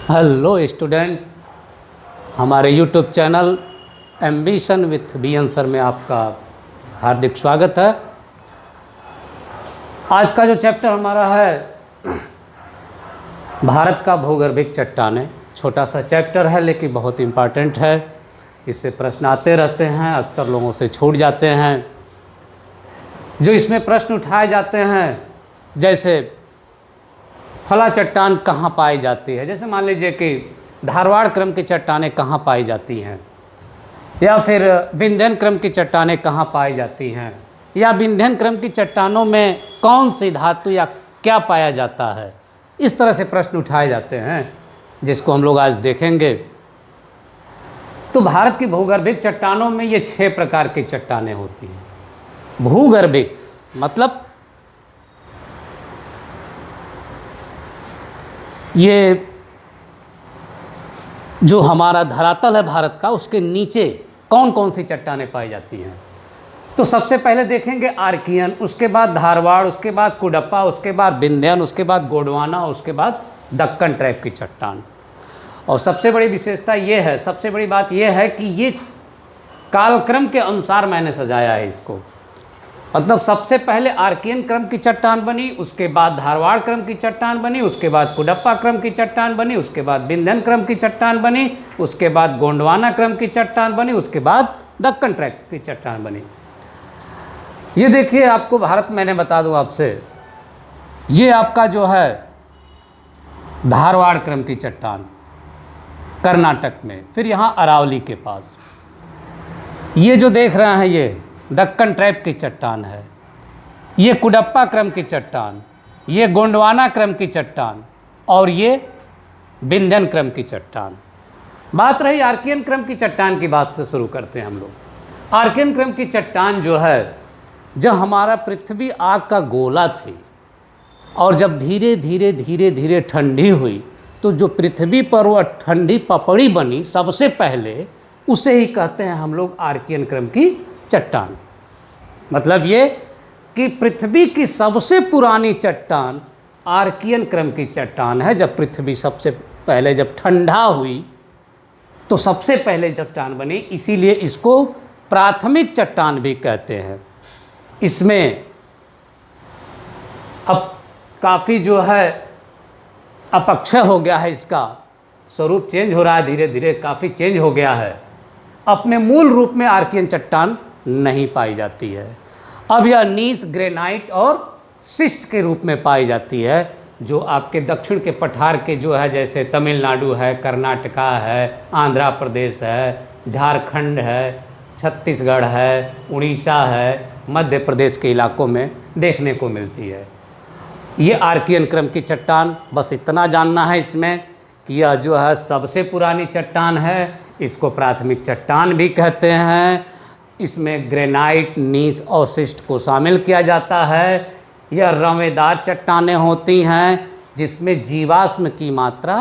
Hello student, हमारे YouTube channel ambition with B answer में आपका हार्दिक स्वागत है। आज का जो चैप्टर हमारा है भारत का भूगर्भिक चट्टानें, छोटा सा चैप्टर है लेकिन बहुत इम्पॉर्टेंट है। इससे प्रश्न आते रहते हैं, अक्सर लोगों से छूट जाते हैं। जो इसमें प्रश्न उठाए जाते हैं, जैसे फला चट्टान कहाँ पाई जाती है, जैसे मान लीजिए कि धारवाड़ क्रम की चट्टानें कहाँ पाई जाती हैं, या फिर विंध्यन क्रम की चट्टानें कहाँ पाई जाती हैं, या विंध्यन क्रम की चट्टानों में कौन सी धातु या क्या पाया जाता है। इस तरह से प्रश्न उठाए जाते हैं, जिसको हम लोग आज देखेंगे। तो भारत की भूगर्भिक चट्टानों में ये 6 प्रकार की चट्टानें होती हैं। भूगर्भिक मतलब ये जो हमारा धरातल है भारत का, उसके नीचे कौन कौन सी चट्टानें पाई जाती हैं। तो सबसे पहले देखेंगे आर्कियन, उसके बाद धारवाड़, उसके बाद कुडप्पा, उसके बाद विंध्यन, उसके बाद गोंडवाना, उसके बाद दक्कन ट्रैप की चट्टान। और सबसे बड़ी विशेषता ये है, सबसे बड़ी बात ये है कि ये कालक्रम के अनुसार मैंने सजाया है इसको। मतलब सबसे पहले आर्कियन क्रम की चट्टान बनी, उसके बाद धारवाड़ क्रम की चट्टान बनी, उसके बाद कुडप्पा क्रम की चट्टान बनी, उसके बाद विंध्यन क्रम की चट्टान बनी, उसके बाद गोंडवाना क्रम की चट्टान बनी, उसके बाद दक्कन ट्रैप की चट्टान बनी। ये देखिए, आपको भारत मैंने बता दूं आपसे, ये आपका जो है धारवाड़ क्रम की चट्टान कर्नाटक में, फिर यहाँ अरावली के पास। ये जो देख रहे हैं ये दक्कन ट्रैप की चट्टान है, ये कुडप्पा क्रम की चट्टान, ये गोंडवाना क्रम की चट्टान, और ये विंध्यन क्रम की चट्टान। बात रही आर्कियन क्रम की चट्टान की, बात से शुरू करते हैं हम लोग। आर्कियन क्रम की चट्टान जो है, जब हमारा पृथ्वी आग का गोला थी और जब धीरे धीरे धीरे धीरे ठंडी हुई, तो जो पृथ्वी पर वह ठंडी पपड़ी बनी सबसे पहले, उसे ही कहते हैं हम लोग आर्कियन क्रम की चट्टान। मतलब ये कि पृथ्वी की सबसे पुरानी चट्टान आर्कियन क्रम की चट्टान है। जब पृथ्वी सबसे पहले जब ठंडा हुई तो सबसे पहले चट्टान बनी, इसीलिए इसको प्राथमिक चट्टान भी कहते हैं। इसमें अब काफ़ी जो है अपक्षय हो गया है, इसका स्वरूप चेंज हो रहा है, धीरे धीरे काफ़ी चेंज हो गया है। अपने मूल रूप में आर्कियन चट्टान नहीं पाई जाती है। अब यह नीस, ग्रेनाइट और सिस्ट के रूप में पाई जाती है, जो आपके दक्षिण के पठार के जो है, जैसे तमिलनाडु है, कर्नाटका है, आंध्र प्रदेश है, झारखंड है, छत्तीसगढ़ है, उड़ीसा है, मध्य प्रदेश के इलाकों में देखने को मिलती है। ये आर्कियन क्रम की चट्टान, बस इतना जानना है इसमें कि यह जो है सबसे पुरानी चट्टान है। इसको प्राथमिक चट्टान भी कहते हैं। इसमें ग्रेनाइट, नीस और सिस्ट को शामिल किया जाता है। यह रवेदार चट्टानें होती हैं, जिसमें जीवाश्म की मात्रा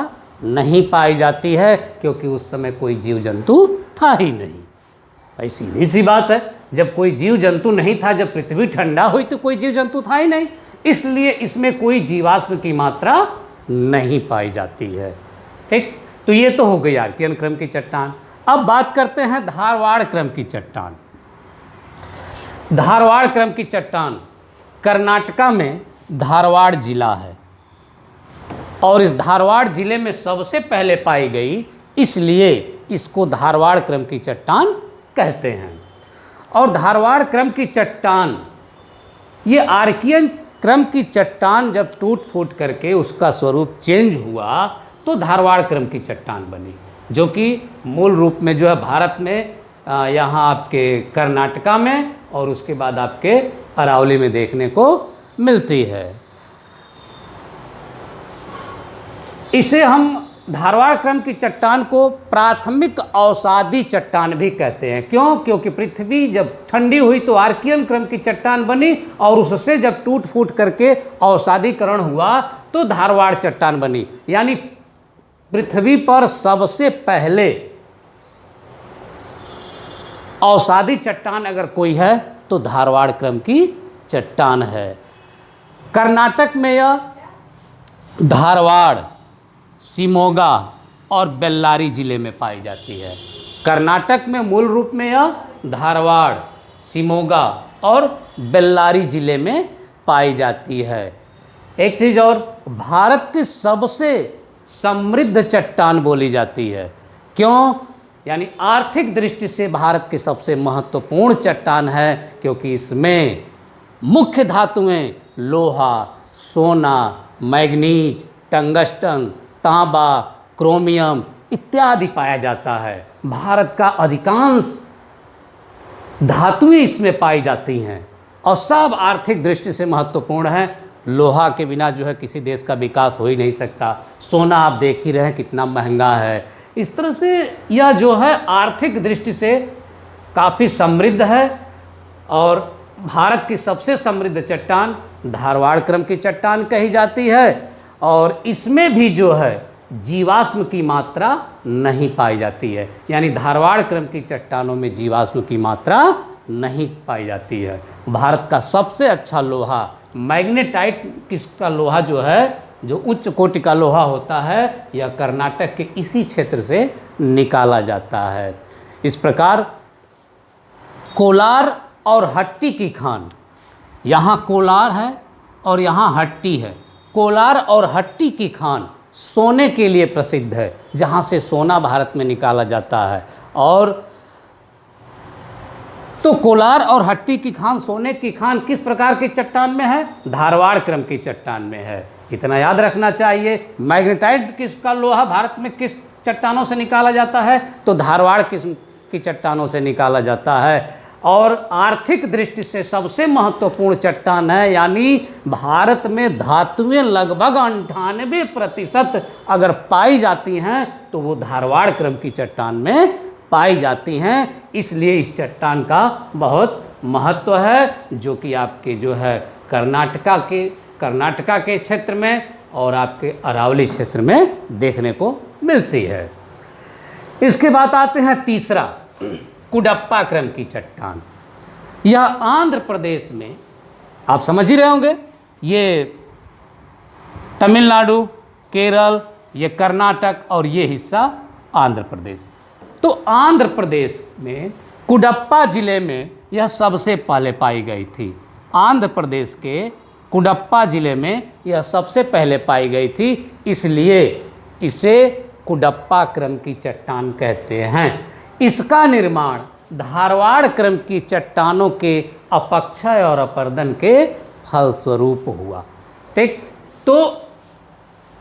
नहीं पाई जाती है, क्योंकि उस समय कोई जीव जंतु था ही नहीं। भाई सीधी सी बात है, जब कोई जीव जंतु नहीं था, जब पृथ्वी ठंडा हुई तो कोई जीव जंतु था ही नहीं, इसलिए इसमें कोई जीवाश्म की मात्रा नहीं पाई जाती है। ठीक, तो ये तो हो गई आर्कियन क्रम की चट्टान। अब बात करते हैं धारवाड़ क्रम की चट्टान। धारवाड़ क्रम की चट्टान कर्नाटका में धारवाड़ जिला है, और इस धारवाड़ जिले में सबसे पहले पाई गई, इसलिए इसको धारवाड़ क्रम की चट्टान कहते हैं। और धारवाड़ क्रम की चट्टान, ये आर्कियन क्रम की चट्टान जब टूट फूट करके उसका स्वरूप चेंज हुआ, तो धारवाड़ क्रम की चट्टान बनी, जो कि मूल रूप में जो है भारत में यहाँ आपके कर्नाटका में और उसके बाद आपके अरावली में देखने को मिलती है। इसे हम धारवाड़ क्रम की चट्टान को प्राथमिक अवसादी चट्टान भी कहते हैं। क्यों? क्योंकि पृथ्वी जब ठंडी हुई तो आर्कियन क्रम की चट्टान बनी, और उससे जब टूट फूट करके अवसादीकरण हुआ तो धारवाड़ चट्टान बनी। यानी पृथ्वी पर सबसे पहले अवसादी चट्टान अगर कोई है तो धारवाड़ क्रम की चट्टान है। कर्नाटक में यह धारवाड़ शिमोगा और बेल्लारी जिले में पाई जाती है। कर्नाटक में मूल रूप में यह धारवाड़, शिमोगा और बेल्लारी जिले में पाई जाती है। एक चीज़ और, भारत की सबसे समृद्ध चट्टान बोली जाती है। क्यों? यानी आर्थिक दृष्टि से भारत की सबसे महत्वपूर्ण चट्टान है, क्योंकि इसमें मुख्य धातुएं लोहा, सोना, मैग्नीज, टंगस्टन, तांबा, क्रोमियम इत्यादि पाया जाता है। भारत का अधिकांश धातुएं इसमें पाई जाती हैं और सब आर्थिक दृष्टि से महत्वपूर्ण है। लोहा के बिना जो है किसी देश का विकास हो ही नहीं सकता। सोना आप देख ही रहे हैं कितना महंगा है। इस तरह से यह जो है आर्थिक दृष्टि से काफ़ी समृद्ध है और भारत की सबसे समृद्ध चट्टान धारवाड़ क्रम की चट्टान कही जाती है। और इसमें भी जो है जीवाश्म की मात्रा नहीं पाई जाती है, यानी धारवाड़ क्रम की चट्टानों में जीवाश्म की मात्रा नहीं पाई जाती है। भारत का सबसे अच्छा लोहा मैग्नेटाइट किसका लोहा जो है, जो उच्च कोटि का लोहा होता है, यह कर्नाटक के इसी क्षेत्र से निकाला जाता है। इस प्रकार कोलार और हट्टी की खान, यहाँ कोलार है और यहाँ हट्टी है। कोलार और हट्टी की खान सोने के लिए प्रसिद्ध है, जहाँ से सोना भारत में निकाला जाता है। और तो कोलार और हट्टी की खान, सोने की खान किस प्रकार की चट्टान में है? धारवाड़ क्रम की चट्टान में है। इतना याद रखना चाहिए। मैग्नेटाइट किसका लोहा भारत में किस चट्टानों से निकाला जाता है? तो धारवाड़ किस्म की चट्टानों से निकाला जाता है। और आर्थिक दृष्टि से सबसे महत्वपूर्ण चट्टान है, यानी भारत में धातुएं लगभग 98% अगर पाई जाती हैं तो वो धारवाड़ क्रम की चट्टान में पाई जाती हैं। इसलिए इस चट्टान का बहुत महत्व है, जो कि आपके जो है कर्नाटका के क्षेत्र में और आपके अरावली क्षेत्र में देखने को मिलती है। इसके बाद आते हैं तीसरा, कुडप्पा क्रम की चट्टान। यह आंध्र प्रदेश में, आप समझ ही रहे होंगे, ये तमिलनाडु, केरल, ये कर्नाटक और ये हिस्सा आंध्र प्रदेश। तो आंध्र प्रदेश में कुडप्पा जिले में यह सबसे पहले पाई गई थी। आंध्र प्रदेश के कुडप्पा जिले में यह सबसे पहले पाई गई थी, इसलिए इसे कुडप्पा क्रम की चट्टान कहते हैं। इसका निर्माण धारवाड़ क्रम की चट्टानों के अपक्षय और अपर्दन के फलस्वरूप हुआ। ठीक, तो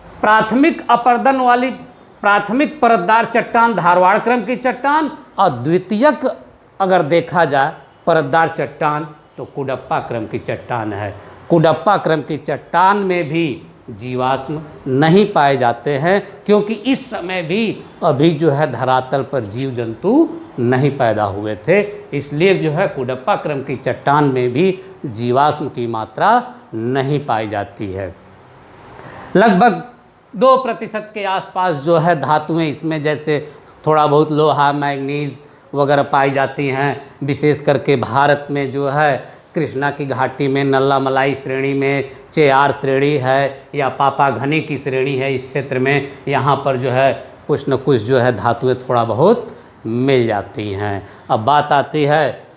प्राथमिक अपर्दन वाली प्राथमिक परतदार चट्टान धारवाड़ क्रम की चट्टान, और द्वितीयक अगर देखा जाए परतदार चट्टान तो कुडप्पा क्रम की चट्टान है। कुडप्पा क्रम की चट्टान में भी जीवाश्म नहीं पाए जाते हैं, क्योंकि इस समय भी अभी जो है धरातल पर जीव जंतु नहीं पैदा हुए थे। इसलिए जो है कुडप्पा क्रम की चट्टान में भी जीवाश्म की मात्रा नहीं पाई जाती है। लगभग 2% के आसपास जो है धातुएं इसमें, जैसे थोड़ा बहुत लोहा, मैग्नीज वगैरह पाई जाती हैं। विशेष करके भारत में जो है कृष्णा की घाटी में नल्ला मलाई श्रेणी में चेयार श्रेणी है या पापाघनी की श्रेणी है, इस क्षेत्र में यहाँ पर जो है कुछ न कुछ जो है धातुएं थोड़ा बहुत मिल जाती हैं। अब बात आती है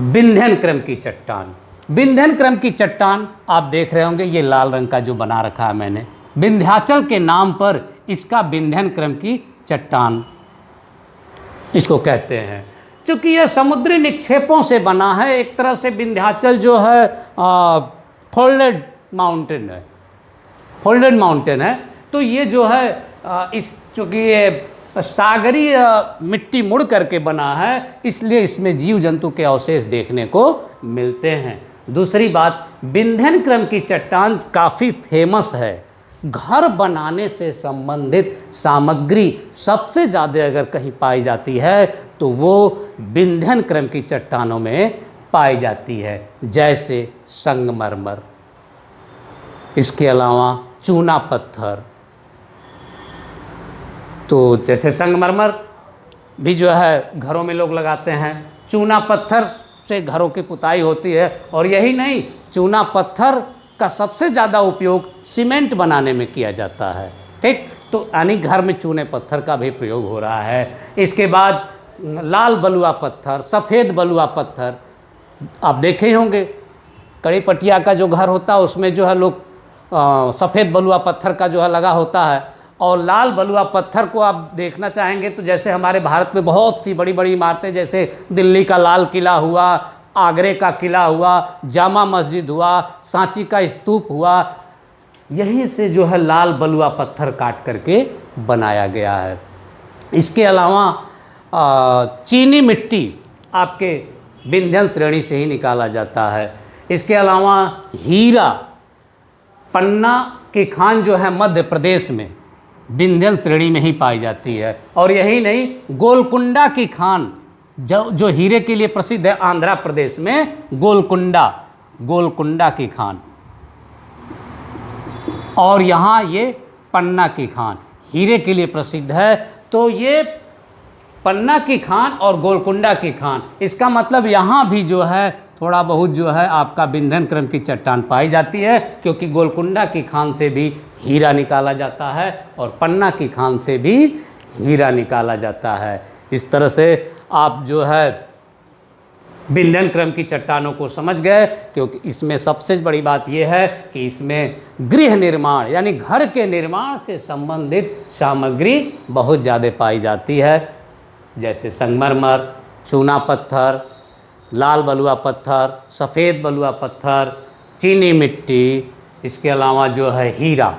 विंध्यन क्रम की चट्टान। विंध्यन क्रम की चट्टान आप देख रहे होंगे, ये लाल रंग का जो बना रखा है मैंने, विंध्याचल के नाम पर इसका विंध्यन क्रम की चट्टान इसको कहते हैं। चूँकि यह समुद्री निक्षेपों से बना है, एक तरह से विंध्याचल जो है फोल्डेड माउंटेन है। तो ये जो है इस चूँकि ये सागरीय मिट्टी मुड़ करके बना है, इसलिए इसमें जीव जंतु के अवशेष देखने को मिलते हैं। दूसरी बात, विंध्यन क्रम की चट्टान काफ़ी फेमस है। घर बनाने से संबंधित सामग्री सबसे ज़्यादा अगर कहीं पाई जाती है तो वो विंध्यन क्रम की चट्टानों में पाई जाती है, जैसे संगमरमर, इसके अलावा चूना पत्थर। तो जैसे संगमरमर भी जो है घरों में लोग लगाते हैं, चूना पत्थर से घरों की पुताई होती है। और यही नहीं, चूना पत्थर का सबसे ज़्यादा उपयोग सीमेंट बनाने में किया जाता है। ठीक। तो यानी घर में चूने पत्थर का भी प्रयोग हो रहा है। इसके बाद लाल बलुआ पत्थर, सफ़ेद बलुआ पत्थर, आप देखे ही होंगे कड़ी पटिया का जो घर होता है उसमें जो है लोग सफ़ेद बलुआ पत्थर का जो है लगा होता है। और लाल बलुआ पत्थर को आप देखना चाहेंगे तो जैसे हमारे भारत में बहुत सी बड़ी बड़ी इमारतें, जैसे दिल्ली का लाल किला हुआ, आगरे का किला हुआ, जामा मस्जिद हुआ, सांची का स्तूप हुआ, यहीं से जो है लाल बलुआ पत्थर काट करके बनाया गया है। इसके अलावा चीनी मिट्टी आपके विंध्यन श्रेणी से ही निकाला जाता है। इसके अलावा हीरा, पन्ना की खान जो है मध्य प्रदेश में विंध्यन श्रेणी में ही पाई जाती है। और यही नहीं, गोलकुंडा की खान जो हीरे के लिए प्रसिद्ध है, आंध्र प्रदेश में गोलकुंडा की खान, और यहाँ ये पन्ना की खान हीरे के लिए प्रसिद्ध है। तो ये पन्ना की खान और गोलकुंडा की खान, इसका मतलब यहाँ भी जो है थोड़ा बहुत जो है आपका विंध्यन क्रम की चट्टान पाई जाती है, क्योंकि गोलकुंडा की खान से भी हीरा निकाला जाता है और पन्ना की खान से भी हीरा निकाला जाता है। इस तरह से आप जो है विंध्यन क्रम की चट्टानों को समझ गए, क्योंकि इसमें सबसे बड़ी बात यह है कि इसमें गृह निर्माण यानी घर के निर्माण से संबंधित सामग्री बहुत ज़्यादा पाई जाती है, जैसे संगमरमर, चूना पत्थर, लाल बलुआ पत्थर, सफ़ेद बलुआ पत्थर, चीनी मिट्टी, इसके अलावा जो है हीरा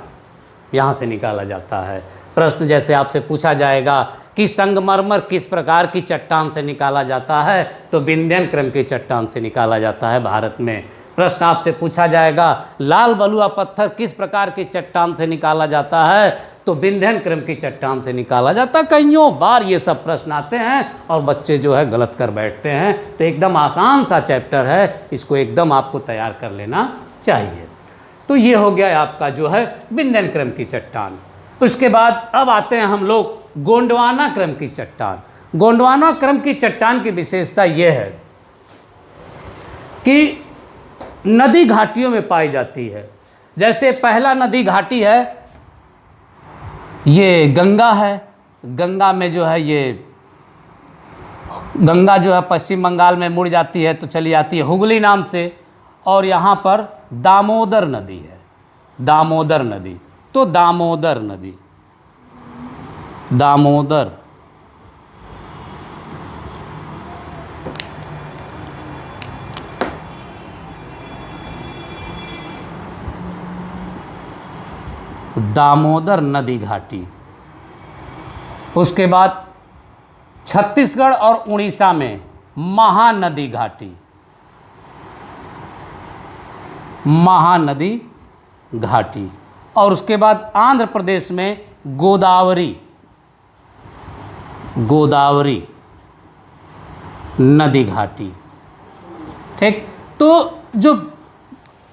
यहाँ से निकाला जाता है। प्रश्न जैसे आपसे पूछा जाएगा कि संगमरमर किस प्रकार की चट्टान से निकाला जाता है, तो विंध्यन क्रम की चट्टान से निकाला जाता है भारत में। प्रश्न आपसे पूछा जाएगा लाल बलुआ पत्थर किस प्रकार की चट्टान से निकाला जाता है, तो विंध्यन क्रम की चट्टान से निकाला जाता है। कईयों बार ये सब प्रश्न आते हैं और बच्चे जो है गलत कर बैठते हैं। तो एकदम आसान सा चैप्टर है, इसको एकदम आपको तैयार कर लेना चाहिए। तो ये हो गया आपका जो है विंध्यन क्रम की चट्टान। उसके बाद अब आते हैं हम लोग गोंडवाना क्रम की चट्टान। गोंडवाना क्रम की चट्टान की विशेषता यह है कि नदी घाटियों में पाई जाती है। जैसे पहला नदी घाटी है ये गंगा है। गंगा में जो है ये गंगा जो है पश्चिम बंगाल में मुड़ जाती है तो चली जाती है हुगली नाम से। और यहाँ पर दामोदर नदी है, दामोदर नदी। तो दामोदर नदी, दामोदर दामोदर नदी घाटी। उसके बाद छत्तीसगढ़ और उड़ीसा में महानदी घाटी, महानदी घाटी। और उसके बाद आंध्र प्रदेश में गोदावरी, गोदावरी नदी घाटी। ठीक। तो जो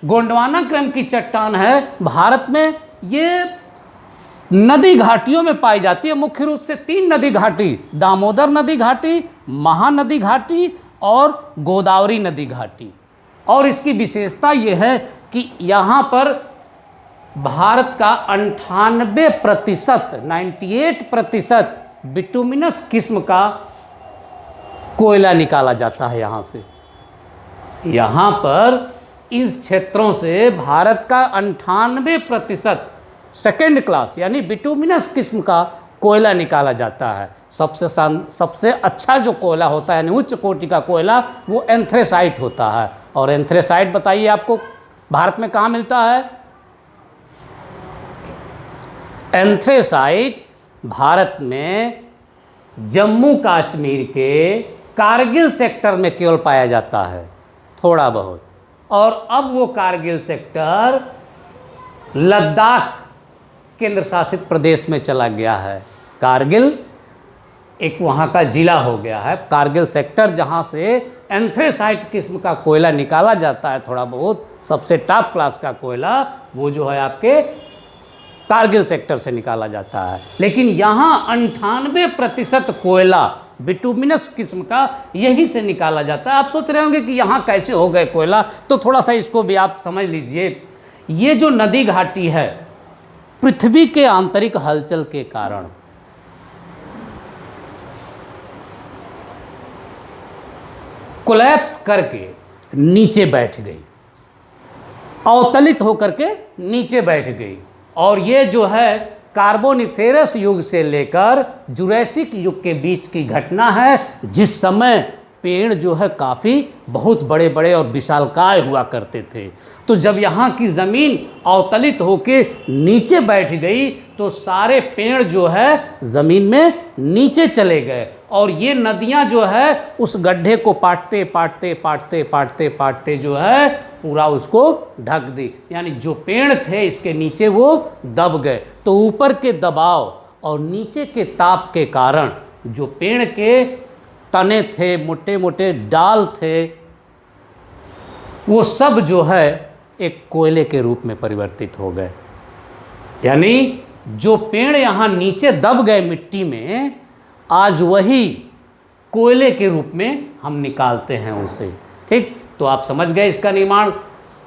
गोंडवाना क्रम की चट्टान है भारत में ये नदी घाटियों में पाई जाती है। मुख्य रूप से 3 नदी घाटी, दामोदर नदी घाटी, महानदी घाटी और गोदावरी नदी घाटी। और इसकी विशेषता यह है कि यहाँ पर भारत का 98% बिटुमिनस किस्म का कोयला निकाला जाता है यहाँ से। यहाँ पर इस क्षेत्रों से भारत का 98% सेकेंड क्लास यानी बिटुमिनस किस्म का कोयला निकाला जाता है। सबसे अच्छा जो कोयला होता है यानी उच्च कोटि का कोयला वो एंथ्रेसाइट होता है। और एंथ्रेसाइट बताइए आपको भारत में कहाँ मिलता है? एंथ्रेसाइट भारत में जम्मू कश्मीर के कारगिल सेक्टर में केवल पाया जाता है, थोड़ा बहुत। और अब वो कारगिल सेक्टर लद्दाख केंद्र शासित प्रदेश में चला गया है। कारगिल एक वहाँ का ज़िला हो गया है। कारगिल सेक्टर जहाँ से एंथ्रेसाइट किस्म का कोयला निकाला जाता है, थोड़ा बहुत सबसे टॉप क्लास का कोयला, वो जो है आपके कारगिल सेक्टर से निकाला जाता है। लेकिन यहाँ 98% कोयला बिटुमिनस किस्म का यहीं से निकाला जाता है। आप सोच रहे होंगे कि यहाँ कैसे हो गए कोयला, तो थोड़ा सा इसको भी आप समझ लीजिए। ये जो नदी घाटी है पृथ्वी के आंतरिक हलचल के कारण कोलैप्स करके नीचे बैठ गई, अवतलित होकर के नीचे बैठ गई। और ये जो है कार्बोनिफेरस युग से लेकर जुरैसिक युग के बीच की घटना है, जिस समय पेड़ जो है काफ़ी बहुत बड़े बड़े और विशालकाय हुआ करते थे। तो जब यहाँ की ज़मीन अवतलित होके नीचे बैठ गई तो सारे पेड़ जो है ज़मीन में नीचे चले गए, और ये नदियाँ जो है उस गड्ढे को पाटते पाटते पाटते पाटते पाटते जो है पूरा उसको ढक दी। यानी जो पेड़ थे इसके नीचे वो दब गए। तो ऊपर के दबाव और नीचे के ताप के कारण जो पेड़ के तने थे, मोटे मोटे डाल थे, वो सब जो है एक कोयले के रूप में परिवर्तित हो गए। यानी जो पेड़ यहाँ नीचे दब गए मिट्टी में, आज वही कोयले के रूप में हम निकालते हैं उसे। ठीक, तो आप समझ गए इसका निर्माण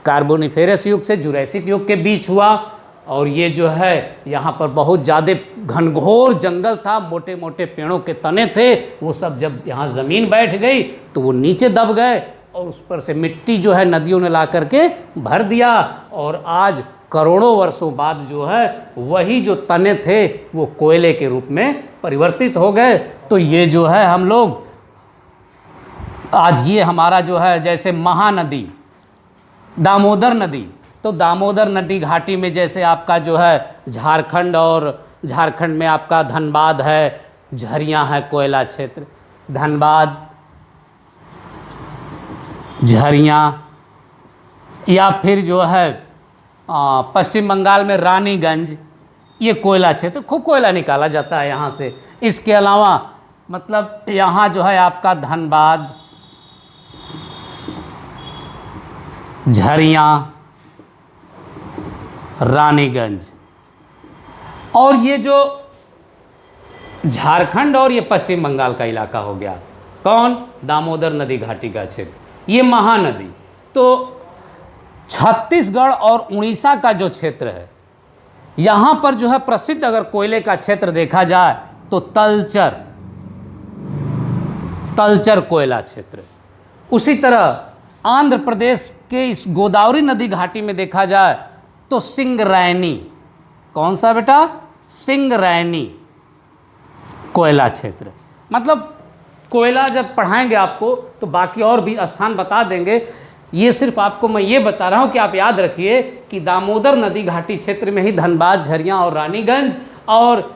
कार्बोनिफेरस युग से जुरैसिक युग के बीच हुआ। और ये जो है यहाँ पर बहुत ज़्यादा घनघोर जंगल था, मोटे मोटे पेड़ों के तने थे, वो सब जब यहाँ ज़मीन बैठ गई तो वो नीचे दब गए, और उस पर से मिट्टी जो है नदियों ने ला करके भर दिया। और आज करोड़ों वर्षों बाद जो है वही जो तने थे वो कोयले के रूप में परिवर्तित हो गए। तो ये जो है हम लोग आज ये हमारा जो है जैसे महानदी दामोदर नदी, तो दामोदर नदी घाटी में जैसे आपका जो है झारखंड, और झारखंड में आपका धनबाद है, झरिया है कोयला क्षेत्र, धनबाद, झरिया, या फिर जो है पश्चिम बंगाल में रानीगंज, ये कोयला क्षेत्र, खूब कोयला निकाला जाता है यहाँ से। इसके अलावा मतलब यहाँ जो है आपका धनबाद, झरिया, रानीगंज, और ये जो झारखंड और ये पश्चिम बंगाल का इलाका हो गया, कौन, दामोदर नदी घाटी का क्षेत्र, ये महानदी। तो छत्तीसगढ़ और उड़ीसा का जो क्षेत्र है, यहाँ पर जो है प्रसिद्ध अगर कोयले का क्षेत्र देखा जाए तो तलचर कोयला क्षेत्र। उसी तरह आंध्र प्रदेश के इस गोदावरी नदी घाटी में देखा जाए तो सिंगरैनी, कौन सा बेटा, सिंगरैनी कोयला क्षेत्र। मतलब कोयला जब पढ़ाएंगे आपको तो बाकी और भी स्थान बता देंगे, ये सिर्फ आपको मैं ये बता रहा हूँ कि आप याद रखिए कि दामोदर नदी घाटी क्षेत्र में ही धनबाद, झरिया और रानीगंज, और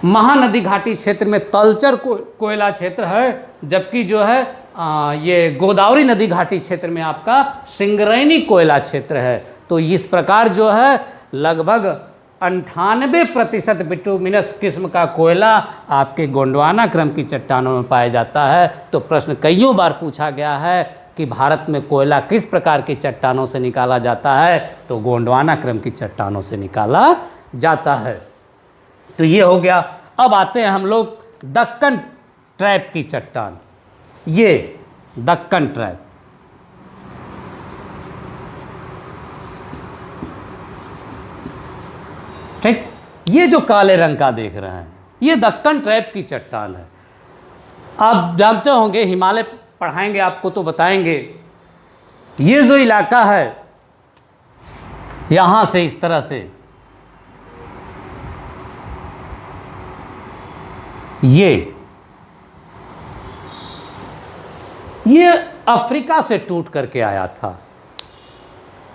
महानदी घाटी क्षेत्र में तलचर कोयला क्षेत्र है, जबकि जो है ये गोदावरी नदी घाटी क्षेत्र में आपका सिंगरैनी कोयला क्षेत्र है। तो इस प्रकार जो है लगभग 98% बिटुमिनस किस्म का कोयला आपके गोंडवाना क्रम की चट्टानों में पाया जाता है। तो प्रश्न कईयों बार पूछा गया है कि भारत में कोयला किस प्रकार की चट्टानों से निकाला जाता है, तो गोंडवाना क्रम की चट्टानों से निकाला जाता है। तो ये हो गया। अब आते हैं हम लोग दक्कन ट्रैप की चट्टान, ये दक्कन ट्रैप। ठीक, ये जो काले रंग का देख रहे हैं ये दक्कन ट्रैप की चट्टान है। आप जानते होंगे, हिमालय पढ़ाएंगे आपको तो बताएंगे, ये जो इलाका है यहां से इस तरह से ये अफ्रीका से टूट करके आया था।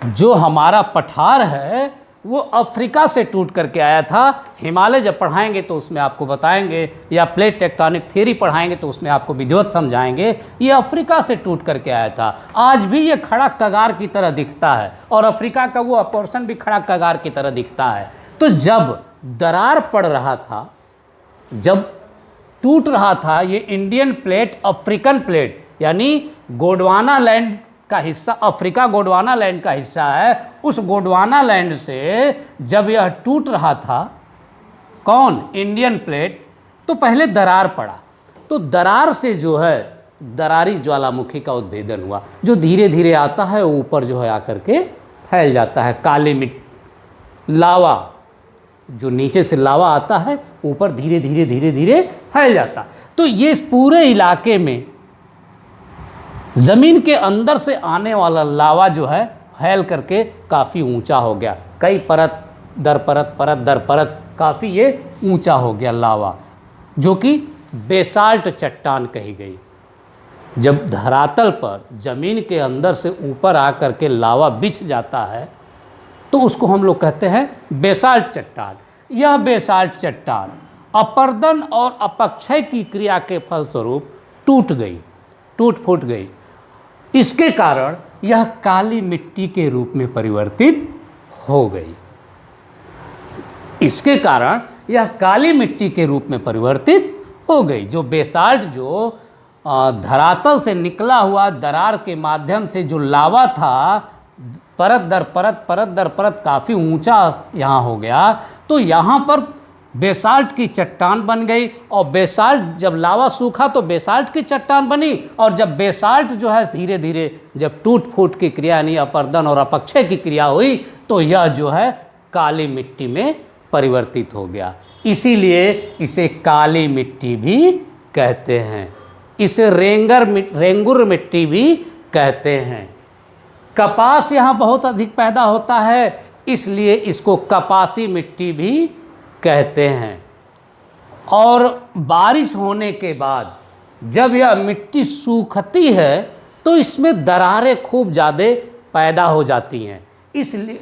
जो हमारा पठार है वो अफ्रीका से टूट करके आया था। हिमालय जब पढ़ाएंगे तो उसमें आपको बताएंगे, या प्लेट टेक्टोनिक थ्योरी पढ़ाएंगे तो उसमें आपको विधिवत समझाएंगे, ये अफ्रीका से टूट करके आया था। आज भी ये खड़ा कगार की तरह दिखता है, और अफ्रीका का वो पोर्शन भी खड़ा कगार की तरह दिखता है। तो जब दरार पड़ रहा था, जब टूट रहा था ये इंडियन प्लेट, अफ्रीकन प्लेट, यानी गोंडवाना लैंड का हिस्सा, अफ्रीका गोंडवाना लैंड का हिस्सा है, उस गोंडवाना लैंड से जब यह टूट रहा था, कौन, इंडियन प्लेट, तो पहले दरार पड़ा। तो दरार से जो है दरारी ज्वालामुखी का उद्भेदन हुआ, जो धीरे धीरे आता है ऊपर जो है आकर के फैल जाता है, काली मिट्टी, लावा, जो नीचे से लावा आता है ऊपर धीरे धीरे धीरे धीरे फैल जाता। तो ये इस पूरे इलाके में ज़मीन के अंदर से आने वाला लावा जो है फैल करके काफ़ी ऊंचा हो गया, कई परत दर परत, परत दर परत काफ़ी ये ऊंचा हो गया लावा, जो कि बेसाल्ट चट्टान कही गई। जब धरातल पर ज़मीन के अंदर से ऊपर आकर के लावा बिछ जाता है तो उसको हम लोग कहते हैं बेसाल्ट चट्टान। यह बेसाल्ट चट्टान अपर्दन और अपक्षय की क्रिया के फलस्वरूप टूट फूट गई। इसके कारण यह काली मिट्टी के रूप में परिवर्तित हो गई। इसके कारण यह काली मिट्टी के रूप में परिवर्तित हो गई। जो बेसाल्ट, जो धरातल से निकला हुआ दरार के माध्यम से जो लावा था, परत दर परत काफ़ी ऊंचा यहाँ हो गया, तो यहाँ पर बेसाल्ट की चट्टान बन गई। और बेसाल्ट, जब लावा सूखा तो बेसाल्ट की चट्टान बनी, और जब बेसाल्ट जो है धीरे धीरे जब टूट फूट की क्रिया यानी अपर्दन और अपक्षय की क्रिया हुई तो यह जो है काली मिट्टी में परिवर्तित हो गया। इसीलिए इसे काली मिट्टी भी कहते हैं, इसे रेंगुर मिट्टी भी कहते हैं। कपास यहाँ बहुत अधिक पैदा होता है, इसलिए इसको कपासी मिट्टी भी कहते हैं। और बारिश होने के बाद जब यह मिट्टी सूखती है तो इसमें दरारें खूब ज़्यादा पैदा हो जाती हैं, इसलिए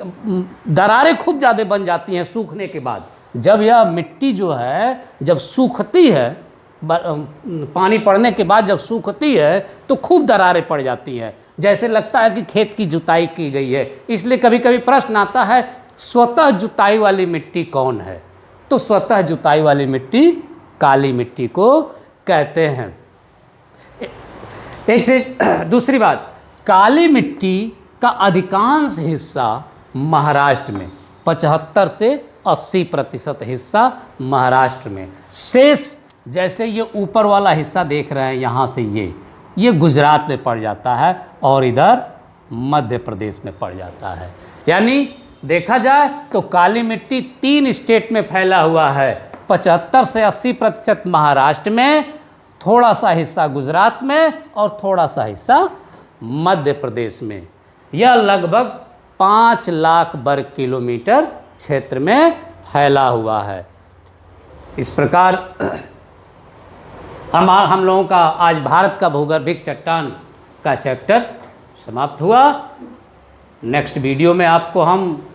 दरारें खूब ज़्यादा बन जाती हैं सूखने के बाद। जब यह मिट्टी जो है जब सूखती है, पानी पड़ने के बाद जब सूखती है तो खूब दरारें पड़ जाती हैं, जैसे लगता है कि खेत की जुताई की गई है। इसलिए कभी कभी प्रश्न आता है स्वतः जुताई वाली मिट्टी कौन है, तो स्वतः जुताई वाली मिट्टी काली मिट्टी को कहते हैं। एक चीज, दूसरी बात, काली मिट्टी का अधिकांश हिस्सा महाराष्ट्र में 75 से 80% हिस्सा महाराष्ट्र में, शेष जैसे ये ऊपर वाला हिस्सा देख रहे हैं यहाँ से ये गुजरात में पड़ जाता है और इधर मध्य प्रदेश में पड़ जाता है। यानी देखा जाए तो काली मिट्टी 3 स्टेट में फैला हुआ है, 75 से 80% महाराष्ट्र में, थोड़ा सा हिस्सा गुजरात में और थोड़ा सा हिस्सा मध्य प्रदेश में। यह लगभग 5 लाख वर्ग किलोमीटर क्षेत्र में फैला हुआ है। इस प्रकार हम लोगों का आज भारत का भूगर्भिक चट्टान का चैप्टर समाप्त हुआ। नेक्स्ट वीडियो में आपको हम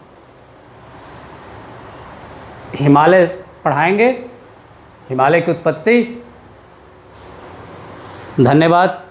हिमालय पढ़ाएंगे, हिमालय की उत्पत्ति। धन्यवाद।